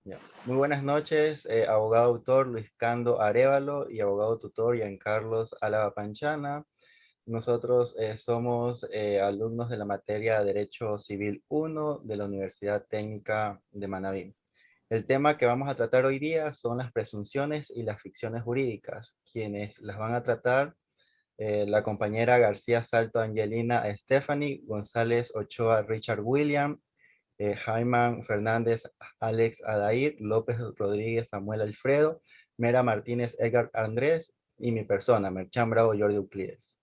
Ya. Muy buenas noches, abogado autor Luis Cando Arévalo y abogado tutor Giancarlos Álava Panchana. Nosotros somos alumnos de la materia Derecho Civil 1 de la Universidad Técnica de Manabí. El tema que vamos a tratar hoy día son las presunciones y las ficciones jurídicas, quienes las van a tratar la compañera García Salto Angelina Stephanie, González Ochoa Richard William, Jaiman Fernández, Alex Adair, López Rodríguez, Samuel Alfredo, Mera Martínez, Edgar Andrés y mi persona, Merchan Bravo, Jordi Euclides.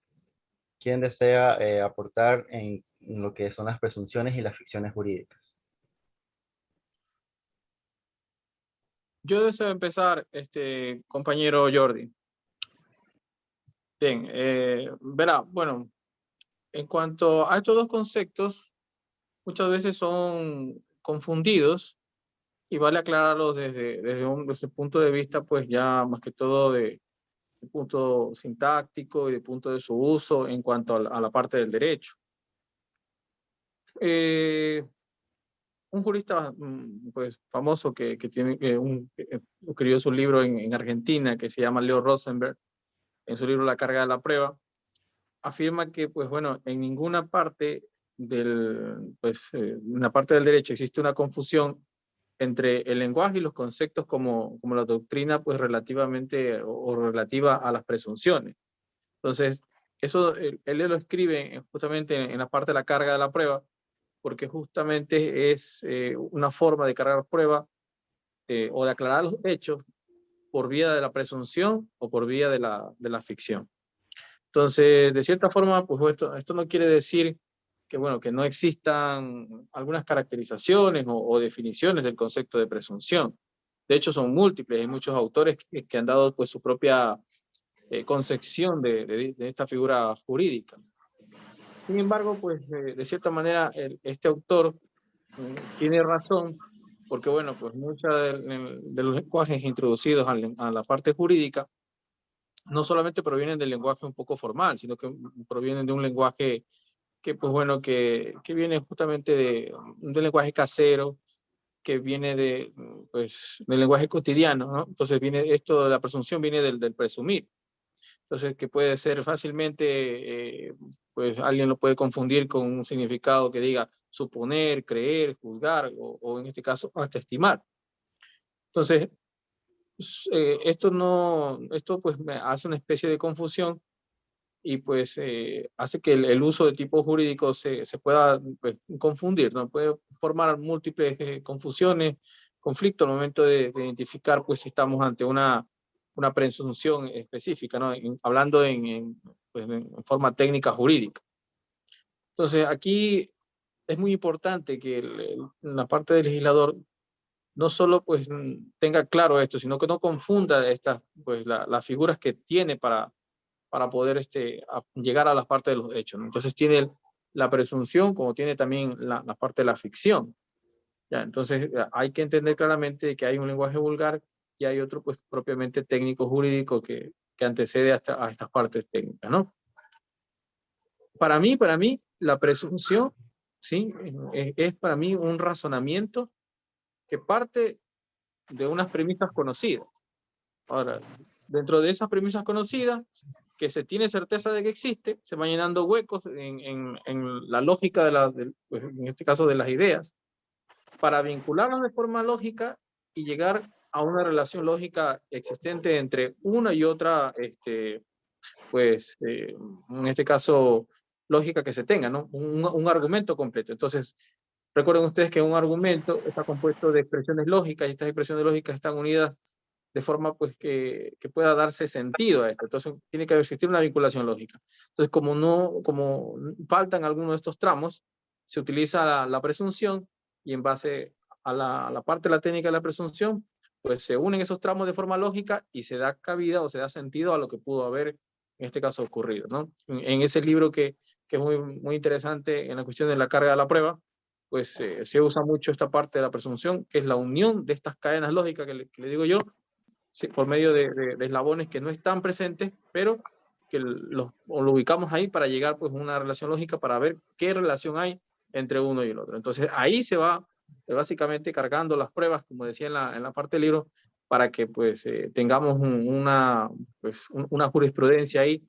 ¿Quién desea aportar en lo que son las presunciones y las ficciones jurídicas? Yo deseo empezar, compañero Jordi. Bien, verá, bueno, en cuanto a estos dos conceptos, muchas veces son confundidos y vale aclararlos desde un punto de vista, pues ya más que todo de punto sintáctico y de punto de su uso en cuanto a la parte del derecho. Eh, un jurista pues, famoso que tiene escribió su libro en Argentina, que se llama Leo Rosenberg, en su libro La carga de la prueba, afirma que, pues bueno, en ninguna parte en la parte del derecho existe una confusión entre el lenguaje y los conceptos como la doctrina, pues relativamente o relativa a las presunciones. Entonces, eso él lo escribe justamente en la parte de la carga de la prueba, porque justamente es una forma de cargar prueba o de aclarar los hechos por vía de la presunción o por vía de la ficción. Entonces, de cierta forma, pues esto no quiere decir que, bueno, que no existan algunas caracterizaciones o definiciones del concepto de presunción. De hecho, son múltiples. Hay muchos autores que han dado pues su propia concepción de esta figura jurídica. Sin embargo, pues de cierta manera, este autor tiene razón, porque, bueno, pues muchos de los lenguajes introducidos a la parte jurídica no solamente provienen del lenguaje un poco formal, sino que provienen de un lenguaje que, pues bueno, que viene justamente de lenguaje casero, que viene pues, del lenguaje cotidiano, ¿no? Entonces viene esto, la presunción viene del presumir. Entonces, que puede ser fácilmente, pues alguien lo puede confundir con un significado que diga suponer, creer, juzgar, o en este caso, hasta estimar. Entonces, esto no, esto pues me hace una especie de confusión y pues hace que el uso de tipo jurídico se pueda pues, confundir, ¿no? Puede formar múltiples confusiones, conflictos al momento de identificar pues si estamos ante una presunción específica, ¿no? Hablando pues, en forma técnica jurídica. Entonces aquí es muy importante que la parte del legislador no solo pues tenga claro esto, sino que no confunda estas, pues, las figuras que tiene para poder llegar a las partes de los hechos, ¿no? Entonces tiene la presunción como tiene también la parte de la ficción. ¿Ya? Entonces hay que entender claramente que hay un lenguaje vulgar y hay otro pues propiamente técnico jurídico que antecede a estas partes técnicas, ¿no? Para mí la presunción, ¿sí? Es para mí un razonamiento que parte de unas premisas conocidas. Ahora, dentro de esas premisas conocidas, que se tiene certeza de que existe, se van llenando huecos en la lógica pues, en este caso de las ideas, para vincularlas de forma lógica y llegar a una relación lógica existente entre una y otra, pues, en este caso, lógica que se tenga, ¿no? Un argumento completo. Entonces, recuerden ustedes que un argumento está compuesto de expresiones lógicas y estas expresiones lógicas están unidas de forma pues que pueda darse sentido a esto. Entonces tiene que existir una vinculación lógica. Entonces como faltan algunos de estos tramos, se utiliza la presunción y en base a la parte de la técnica de la presunción, pues se unen esos tramos de forma lógica y se da cabida o se da sentido a lo que pudo haber en este caso ocurrido, ¿no? En ese libro que es muy interesante en la cuestión de la carga de la prueba, pues se usa mucho esta parte de la presunción, que es la unión de estas cadenas lógicas que le digo yo, sí, por medio de eslabones que no están presentes, pero que lo ubicamos ahí para llegar pues a una relación lógica para ver qué relación hay entre uno y el otro. Entonces ahí se va básicamente cargando las pruebas, como decía en la parte del libro, para que pues tengamos una jurisprudencia ahí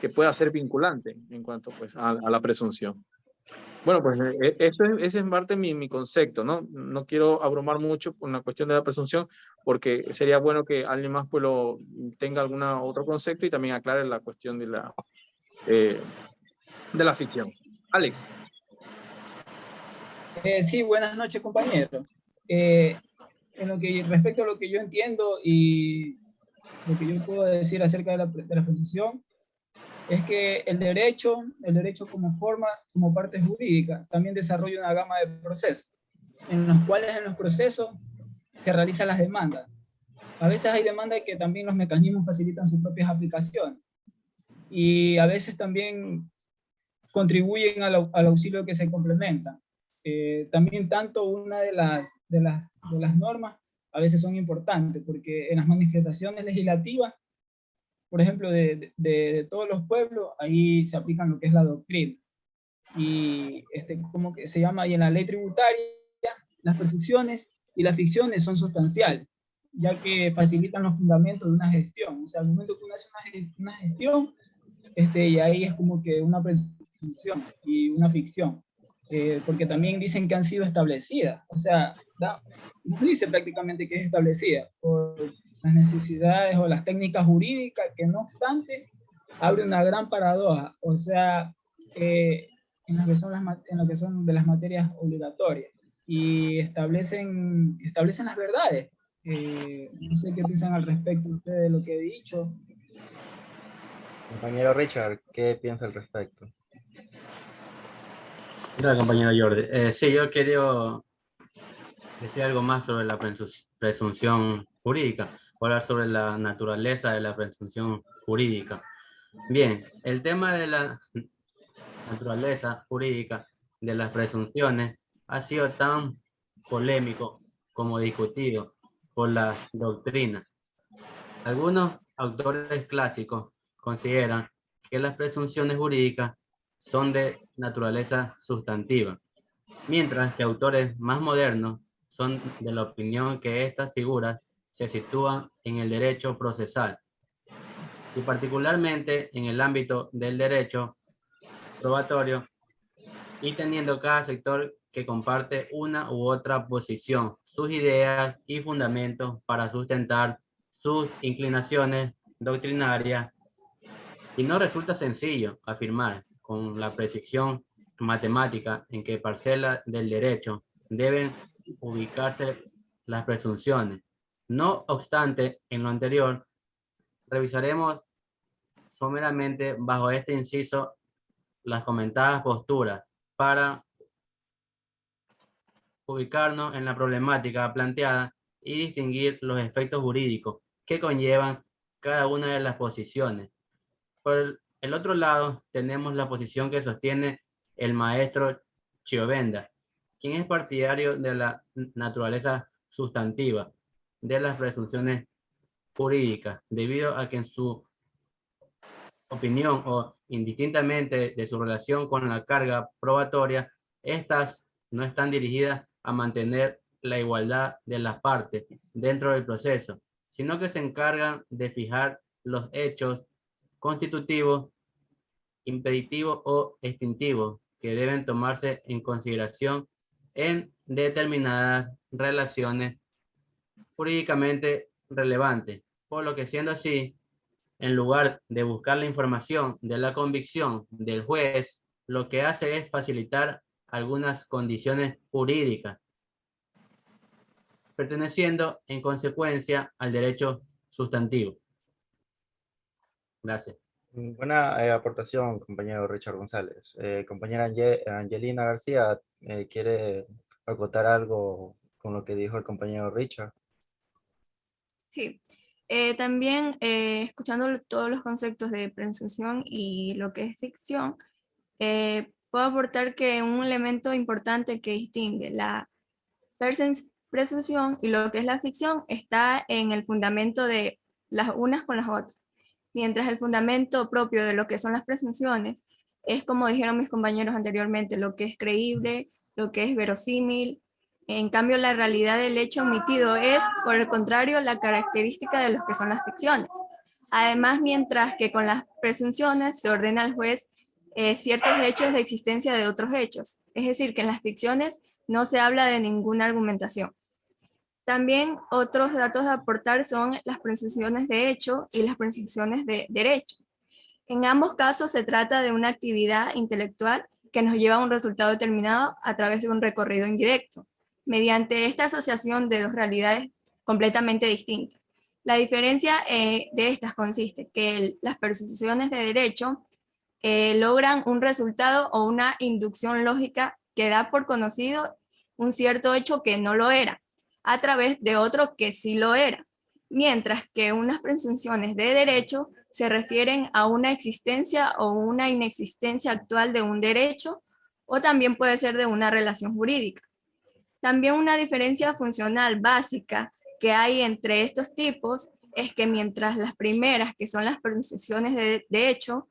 que pueda ser vinculante en cuanto pues a la presunción. Bueno, pues ese es en parte mi concepto, ¿no? No quiero abrumar mucho con la cuestión de la presunción, porque sería bueno que alguien más pues tenga algún otro concepto y también aclare la cuestión de la ficción. Alex. Sí, buenas noches, compañero. En lo que respecto a lo que yo entiendo y lo que yo puedo decir acerca de la presunción, es que el derecho como forma, como parte jurídica, también desarrolla una gama de procesos, en los cuales en los procesos se realizan las demandas. A veces hay demandas que también los mecanismos facilitan sus propias aplicaciones, y a veces también contribuyen al auxilio que se complementa. También tanto una de las normas a veces son importantes, porque en las manifestaciones legislativas, por ejemplo, de todos los pueblos, ahí se aplican lo que es la doctrina. Y como que se llama, y en la ley tributaria, las presunciones y las ficciones son sustanciales, ya que facilitan los fundamentos de una gestión. O sea, al momento que uno hace una gestión, y ahí es como que una presunción y una ficción, porque también dicen que han sido establecidas. O sea, nos dice prácticamente que es establecida por las necesidades o las técnicas jurídicas, que no obstante abre una gran paradoja, o sea, en lo que son de las materias obligatorias, y establecen las verdades. No sé qué piensan al respecto ustedes de lo que he dicho. Compañero Richard, ¿qué piensa al respecto? Gracias, compañero Jordi. Sí, yo quería decir algo más sobre la presunción jurídica, hablar sobre la naturaleza de la presunción jurídica. Bien, el tema de la naturaleza jurídica de las presunciones ha sido tan polémico como discutido por la doctrina. Algunos autores clásicos consideran que las presunciones jurídicas son de naturaleza sustantiva, mientras que autores más modernos son de la opinión que estas figuras se sitúan en el derecho procesal, y particularmente en el ámbito del derecho probatorio, y teniendo cada sector que comparte una u otra posición, sus ideas y fundamentos para sustentar sus inclinaciones doctrinarias, y no resulta sencillo afirmar con la precisión matemática en qué parcela del derecho deben ubicarse las presunciones. No obstante, en lo anterior, revisaremos someramente bajo este inciso las comentadas posturas para ubicarnos en la problemática planteada y distinguir los efectos jurídicos que conllevan cada una de las posiciones. Por el otro lado, tenemos la posición que sostiene el maestro Chiovenda, quien es partidario de la naturaleza sustantiva de las presunciones jurídicas, debido a que en su opinión o indistintamente de su relación con la carga probatoria, estas no están dirigidas a mantener la igualdad de las partes dentro del proceso, sino que se encargan de fijar los hechos constitutivos, impeditivos o extintivos que deben tomarse en consideración en determinadas relaciones jurídicamente relevantes, por lo que siendo así, en lugar de buscar la información de la convicción del juez, lo que hace es facilitar algunas condiciones jurídicas, perteneciendo en consecuencia al derecho sustantivo. Gracias. Buena aportación, compañero Richard González. Compañera Angelina García, ¿quiere acotar algo con lo que dijo el compañero Richard? Sí, también escuchando todos los conceptos de presunción y lo que es ficción, puedo aportar que un elemento importante que distingue la presunción y lo que es la ficción está en el fundamento de las unas con las otras, mientras el fundamento propio de lo que son las presunciones es, como dijeron mis compañeros anteriormente, lo que es creíble, lo que es verosímil, En cambio, la realidad del hecho omitido es, por el contrario, la característica de los que son las ficciones. Además, mientras que con las presunciones se ordena al juez ciertos hechos de existencia de otros hechos. Es decir, que en las ficciones no se habla de ninguna argumentación. También otros datos a aportar son las presunciones de hecho y las presunciones de derecho. En ambos casos se trata de una actividad intelectual que nos lleva a un resultado determinado a través de un recorrido indirecto, mediante esta asociación de dos realidades completamente distintas. La diferencia de estas consiste que las presunciones de derecho logran un resultado o una inducción lógica que da por conocido un cierto hecho que no lo era, a través de otro que sí lo era, mientras que unas presunciones de derecho se refieren a una existencia o una inexistencia actual de un derecho, o también puede ser de una relación jurídica. También una diferencia funcional básica que hay entre estos tipos es que mientras las primeras, que son las presunciones de hecho,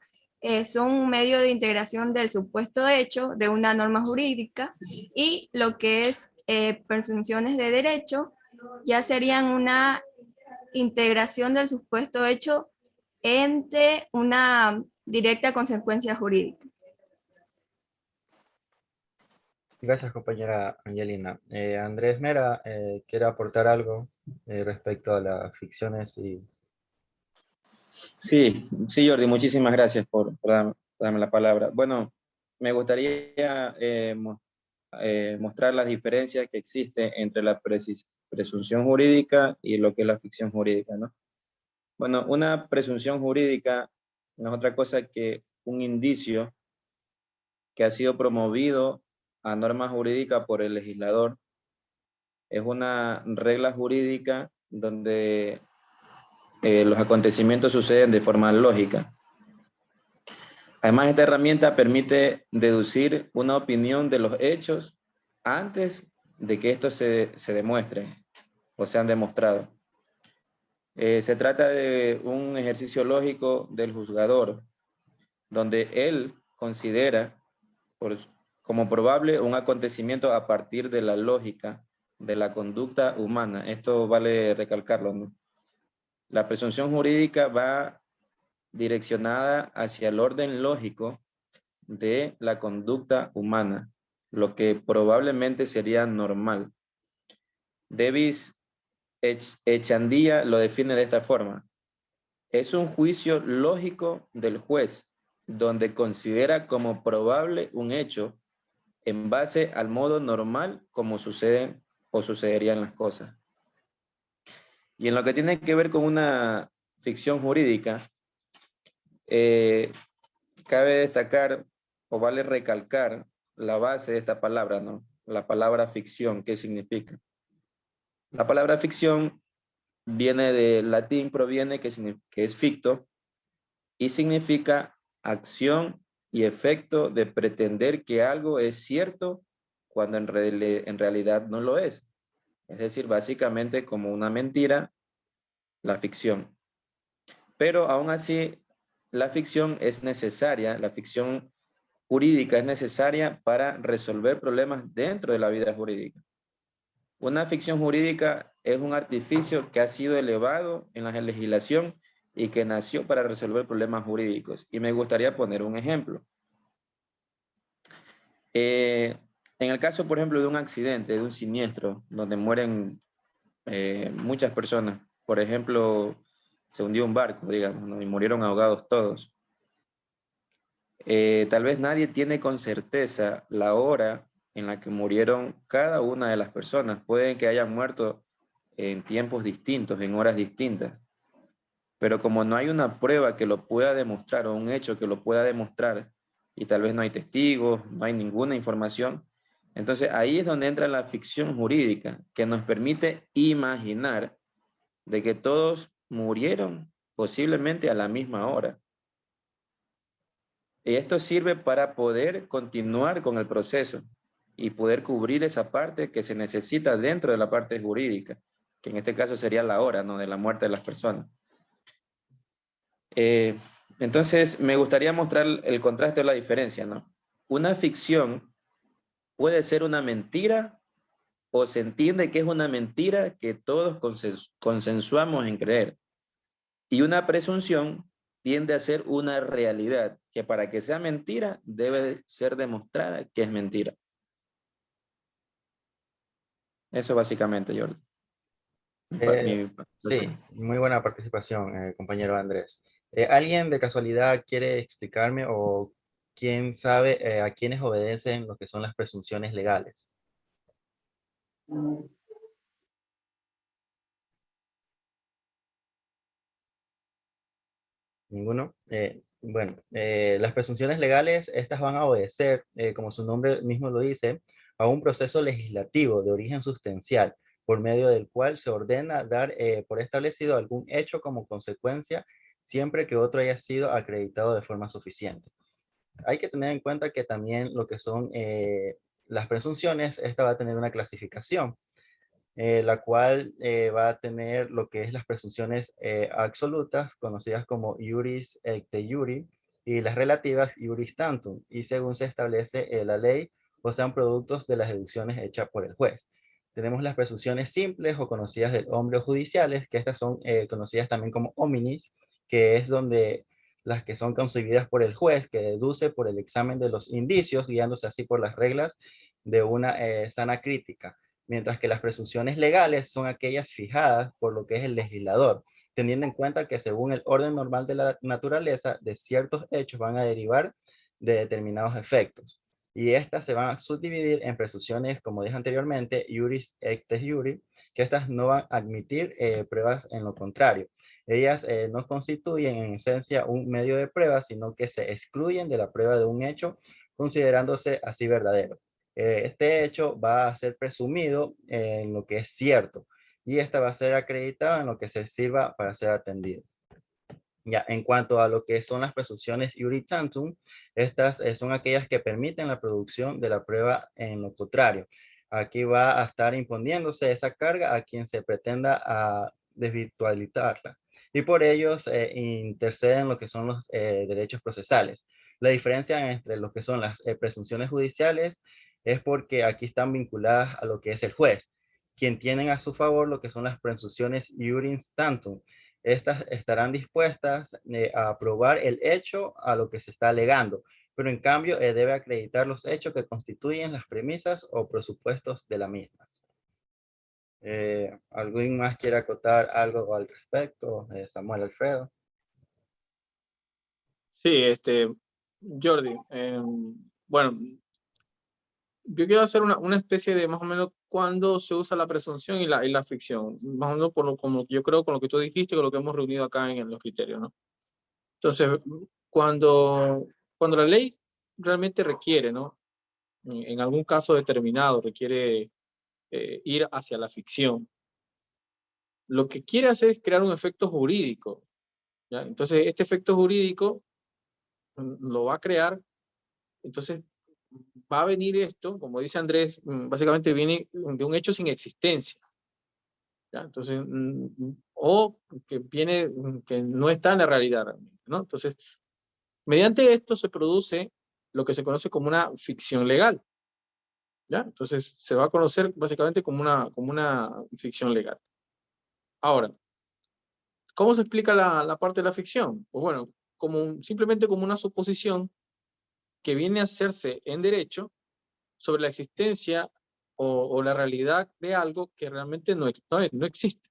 son un medio de integración del supuesto hecho de una norma jurídica, y lo que es presunciones de derecho ya serían una integración del supuesto hecho entre una directa consecuencia jurídica. Gracias, compañera Angelina. Andrés Mera, ¿quiere aportar algo respecto a las ficciones? Sí, sí, Jordi, muchísimas gracias por darme la palabra. Bueno, me gustaría mostrar las diferencias que existen entre la presunción jurídica y lo que es la ficción jurídica, ¿no? Bueno, una presunción jurídica no es otra cosa que un indicio que ha sido promovido a norma jurídica por el legislador. Es una regla jurídica donde los acontecimientos suceden de forma lógica. Además, esta herramienta permite deducir una opinión de los hechos antes de que estos se demuestren o sean demostrados. Se trata de un ejercicio lógico del juzgador, donde él considera como probable un acontecimiento a partir de la lógica de la conducta humana. Esto vale recalcarlo, ¿no? La presunción jurídica va direccionada hacia el orden lógico de la conducta humana, lo que probablemente sería normal. Davis Echandía lo define de esta forma: es un juicio lógico del juez, donde considera como probable un hecho en base al modo normal como suceden o sucederían las cosas. Y en lo que tiene que ver con una ficción jurídica, cabe destacar o vale recalcar la base de esta palabra, ¿no? La palabra ficción, ¿qué significa? La palabra ficción viene del latín, proviene que es ficto, y significa acción y efecto de pretender que algo es cierto cuando en realidad no lo es. Es decir, básicamente como una mentira, la ficción. Pero aún así, la ficción es necesaria, la ficción jurídica es necesaria para resolver problemas dentro de la vida jurídica. Una ficción jurídica es un artificio que ha sido elevado en la legislación y que nació para resolver problemas jurídicos. Y me gustaría poner un ejemplo. En el caso, por ejemplo, de un accidente, de un siniestro, donde mueren muchas personas, por ejemplo, se hundió un barco, digamos, ¿no? Y murieron ahogados todos. Tal vez nadie tiene con certeza la hora en la que murieron cada una de las personas. Pueden que hayan muerto en tiempos distintos, en horas distintas. Pero como no hay una prueba que lo pueda demostrar o un hecho que lo pueda demostrar, y tal vez no hay testigos, no hay ninguna información, entonces ahí es donde entra la ficción jurídica, que nos permite imaginar de que todos murieron posiblemente a la misma hora. Y esto sirve para poder continuar con el proceso y poder cubrir esa parte que se necesita dentro de la parte jurídica, que en este caso sería la hora, ¿no?, de la muerte de las personas. Entonces, me gustaría mostrar el contraste o la diferencia, ¿no? Una ficción puede ser una mentira o se entiende que es una mentira que todos consensuamos en creer. Y una presunción tiende a ser una realidad que para que sea mentira debe ser demostrada que es mentira. Eso básicamente, Jordi. Sí, muy buena participación, compañero Andrés. ¿Alguien de casualidad quiere explicarme o quién sabe a quiénes obedecen lo que son las presunciones legales? ¿Ninguno? Bueno, las presunciones legales, estas van a obedecer, como su nombre mismo lo dice, a un proceso legislativo de origen sustancial, por medio del cual se ordena dar por establecido algún hecho como consecuencia, siempre que otro haya sido acreditado de forma suficiente. Hay que tener en cuenta que también lo que son las presunciones, esta va a tener una clasificación, la cual va a tener lo que es las presunciones absolutas, conocidas como iuris et iuri, y las relativas iuris tantum, y según se establece la ley, o sean productos de las deducciones hechas por el juez. Tenemos las presunciones simples o conocidas del hombre o judiciales, que estas son conocidas también como hominis, que es donde las que son concebidas por el juez, que deduce por el examen de los indicios, guiándose así por las reglas de una sana crítica, mientras que las presunciones legales son aquellas fijadas por lo que es el legislador, teniendo en cuenta que según el orden normal de la naturaleza, de ciertos hechos van a derivar de determinados efectos. Y estas se van a subdividir en presunciones, como dije anteriormente, iuris et iuri, que estas no van a admitir pruebas en lo contrario. Ellas no constituyen en esencia un medio de prueba, sino que se excluyen de la prueba de un hecho, considerándose así verdadero. Este hecho va a ser presumido en lo que es cierto y esta va a ser acreditada en lo que se sirva para ser atendido. Ya, en cuanto a lo que son las presunciones iuri tantum, estas son aquellas que permiten la producción de la prueba en lo contrario. Aquí va a estar imponiéndose esa carga a quien se pretenda desvirtualizarla. Y por ellos interceden lo que son los derechos procesales. La diferencia entre lo que son las presunciones judiciales es porque aquí están vinculadas a lo que es el juez, quien tienen a su favor lo que son las presunciones iuri tantum. Estas estarán dispuestas a aprobar el hecho a lo que se está alegando, pero en cambio debe acreditar los hechos que constituyen las premisas o presupuestos de las mismas. ¿Alguien más quiere acotar algo al respecto? Samuel Alfredo. Sí, Jordi, bueno, yo quiero hacer una especie de más o menos cuándo se usa la presunción y la ficción, más o menos como yo creo con lo que tú dijiste, con lo que hemos reunido acá en los criterios, ¿no? Entonces, cuando la ley realmente requiere, ¿no? En algún caso determinado requiere ir hacia la ficción, lo que quiere hacer es crear un efecto jurídico, ¿ya? Entonces, este efecto jurídico lo va a crear, entonces va a venir esto, como dice Andrés, básicamente viene de un hecho sin existencia, ¿ya? Entonces, o que viene, que no está en la realidad realmente, ¿no? Entonces, mediante esto se produce lo que se conoce como una ficción legal, ¿ya? Entonces, se va a conocer básicamente como una ficción legal. Ahora, ¿cómo se explica la parte de la ficción? Pues bueno, simplemente como una suposición que viene a hacerse en derecho sobre la existencia o la realidad de algo que realmente no existe,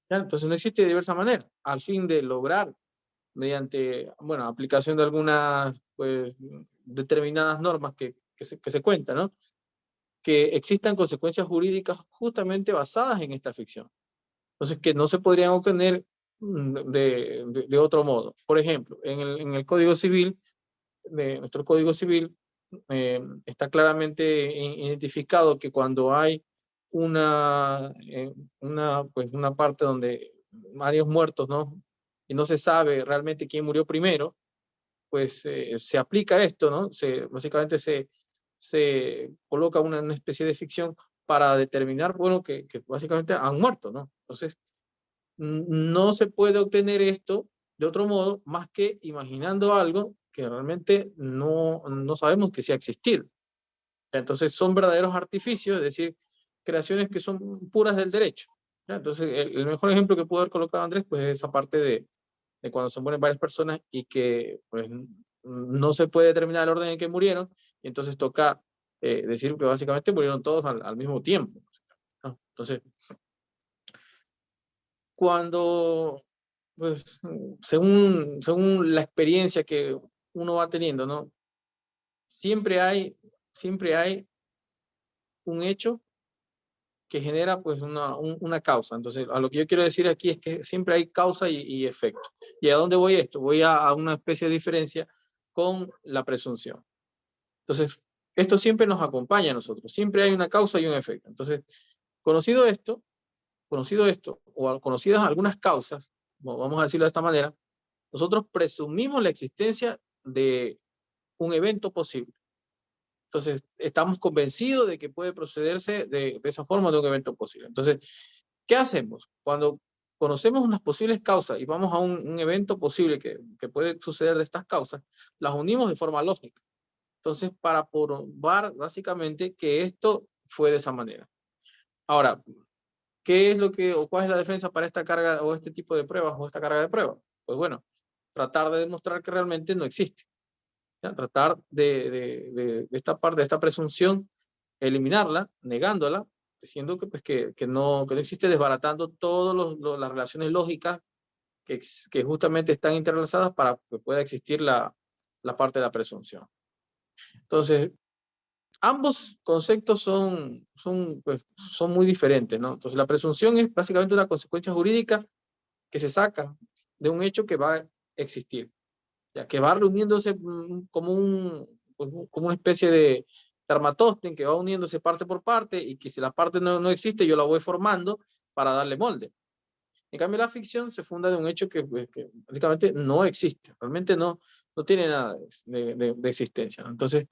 ¿ya? Entonces no existe de diversa manera, al fin de lograr, mediante, bueno, aplicación de algunas, pues, determinadas normas que se cuentan, ¿no? Que existan consecuencias jurídicas justamente basadas en esta ficción. Entonces, que no se podrían obtener de otro modo. Por ejemplo, en el Código Civil, de nuestro Código Civil, está claramente identificado que cuando hay pues una parte donde varios muertos, ¿no? Y no se sabe realmente quién murió primero, pues se aplica esto, ¿no? Básicamente se coloca una especie de ficción para determinar, bueno, que básicamente han muerto, ¿no? Entonces, no se puede obtener esto de otro modo más que imaginando algo que realmente no sabemos que sí ha existido. Entonces son verdaderos artificios, es decir, creaciones que son puras del derecho. ¿Ya? Entonces, el mejor ejemplo que pudo haber colocado Andrés, pues es esa parte de cuando se mueren varias personas y que pues, no se puede determinar el orden en que murieron, y entonces toca decir que básicamente murieron todos al mismo tiempo, ¿no? Entonces, cuando, pues, según la experiencia que uno va teniendo, ¿no? Siempre hay un hecho que genera pues una causa. Entonces, a lo que yo quiero decir aquí es que siempre hay causa y efecto. ¿Y a dónde voy esto? Voy a una especie de diferencia con la presunción. Entonces, esto siempre nos acompaña a nosotros. Siempre hay una causa y un efecto. Entonces, conocido esto, o conocidas algunas causas, vamos a decirlo de esta manera, nosotros presumimos la existencia de un evento posible. Entonces, estamos convencidos de que puede procederse de esa forma de un evento posible. Entonces, ¿qué hacemos? Cuando conocemos unas posibles causas y vamos a un evento posible que puede suceder de estas causas, las unimos de forma lógica. Entonces, para probar básicamente que esto fue de esa manera. Ahora, ¿qué es lo que, o cuál es la defensa para esta carga o este tipo de pruebas o esta carga de pruebas? Pues bueno, tratar de demostrar que realmente no existe. ¿Ya? Tratar de esta parte, de esta presunción, eliminarla, negándola, diciendo que, pues, que no existe, desbaratando todas las relaciones lógicas que justamente están interrelacionadas para que pueda existir la parte de la presunción. Entonces, ambos conceptos pues, son muy diferentes, ¿no? Entonces, la presunción es básicamente una consecuencia jurídica que se saca de un hecho que va a existir, ya que va reuniéndose como una especie de armatoste que va uniéndose parte por parte, y que si la parte no existe, yo la voy formando para darle molde. En cambio, la ficción se funda de un hecho que básicamente no existe, realmente no tiene nada de existencia, ¿no? Entonces,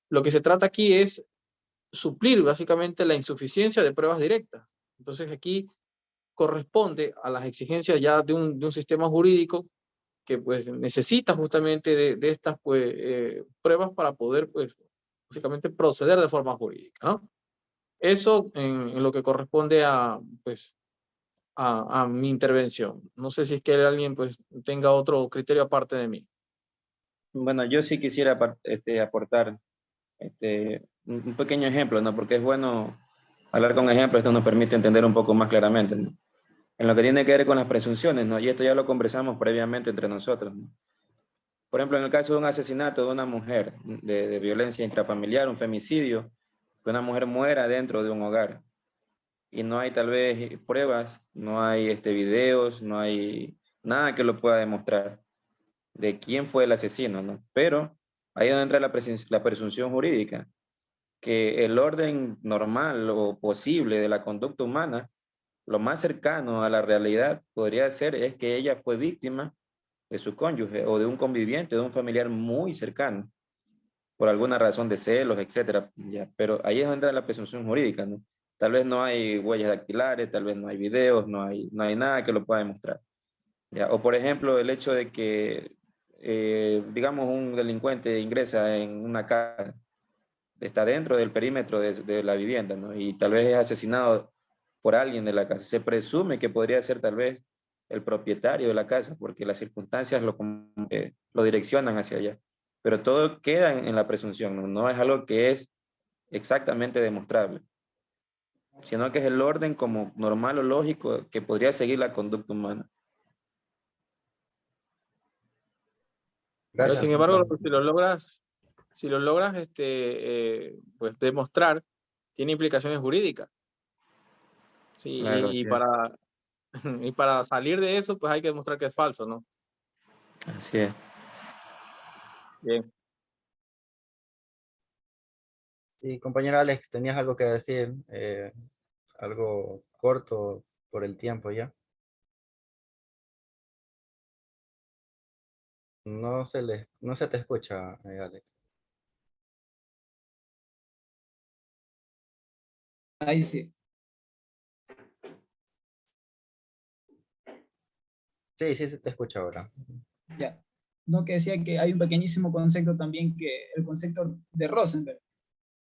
lo que se trata aquí es suplir básicamente la insuficiencia de pruebas directas. Entonces, aquí corresponde a las exigencias ya de un sistema jurídico que pues necesita justamente de estas pues, pruebas para poder pues básicamente proceder de forma jurídica, ¿no? Eso en lo que corresponde pues, a mi intervención. No sé si es que alguien pues tenga otro criterio aparte de mí. Bueno, yo sí quisiera aportar un pequeño ejemplo, ¿no? Porque es bueno hablar con ejemplos, esto nos permite entender un poco más claramente, ¿no? En lo que tiene que ver con las presunciones, ¿no? Y esto ya lo conversamos previamente entre nosotros, ¿no? Por ejemplo, en el caso de un asesinato de una mujer, de violencia intrafamiliar, un femicidio, que una mujer muera dentro de un hogar y no hay tal vez pruebas, no hay videos, no hay nada que lo pueda demostrar de quién fue el asesino, ¿no? Pero ahí es donde entra la presunción jurídica, que el orden normal o posible de la conducta humana, lo más cercano a la realidad podría ser es que ella fue víctima de su cónyuge o de un conviviente, de un familiar muy cercano, por alguna razón de celos, etcétera. Ya, pero ahí es donde entra la presunción jurídica, ¿no? Tal vez no hay huellas dactilares, tal vez no hay videos, no hay nada que lo pueda demostrar. ¿Ya? O por ejemplo, el hecho de que, digamos, un delincuente ingresa en una casa, está dentro del perímetro de la vivienda, ¿no? Y tal vez es asesinado por alguien de la casa. Se presume que podría ser tal vez el propietario de la casa, porque las circunstancias lo direccionan hacia allá. Pero todo queda en la presunción, ¿no? No es algo que es exactamente demostrable, sino que es el orden como normal o lógico que podría seguir la conducta humana. Pero Gracias. sin embargo, si lo logras pues demostrar, tiene implicaciones jurídicas. Sí, Claro, y para salir de eso, pues hay que demostrar que es falso, ¿no? así es. Bien. Y compañero Alex, ¿tenías algo que decir? Algo corto por el tiempo ya. No se te escucha, Alex. Ahí sí. Sí, sí se te escucha ahora. Ya. No, que decía que hay un pequeñísimo concepto también, que el concepto de Rosenberg,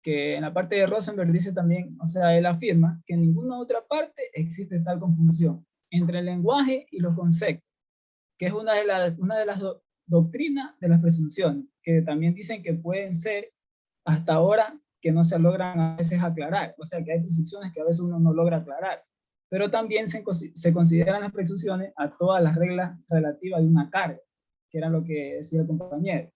que en la parte de Rosenberg dice también, o sea, él afirma que en ninguna otra parte existe tal conjunción entre el lenguaje y los conceptos, que es una de las doctrinas de las presunciones, que también dicen que pueden ser hasta ahora que no se logran a veces aclarar, o sea que hay presunciones que a veces uno no logra aclarar, pero también se consideran las presunciones a todas las reglas relativas de una carga, que era lo que decía el compañero.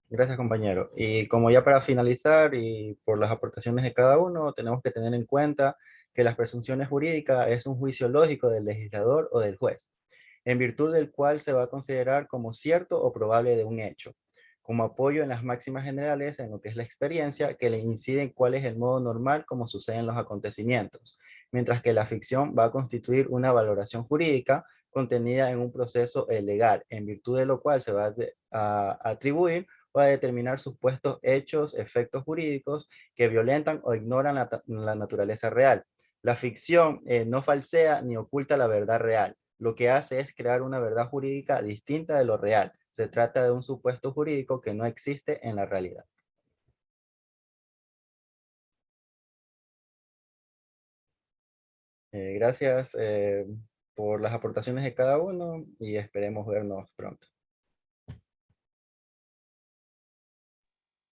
Gracias, compañero. Y como ya para finalizar y por las aportaciones de cada uno, tenemos que tener en cuenta que las presunciones jurídicas es un juicio lógico del legislador o del juez, en virtud del cual se va a considerar como cierto o probable de un hecho, como apoyo en las máximas generales en lo que es la experiencia, que le inciden cuál es el modo normal como suceden los acontecimientos, mientras que la ficción va a constituir una valoración jurídica contenida en un proceso legal, en virtud de lo cual se va a atribuir o a determinar supuestos hechos, efectos jurídicos que violentan o ignoran la naturaleza real. La ficción no falsea ni oculta la verdad real. Lo que hace es crear una verdad jurídica distinta de lo real. Se trata de un supuesto jurídico que no existe en la realidad. Gracias por las aportaciones de cada uno y esperemos vernos pronto.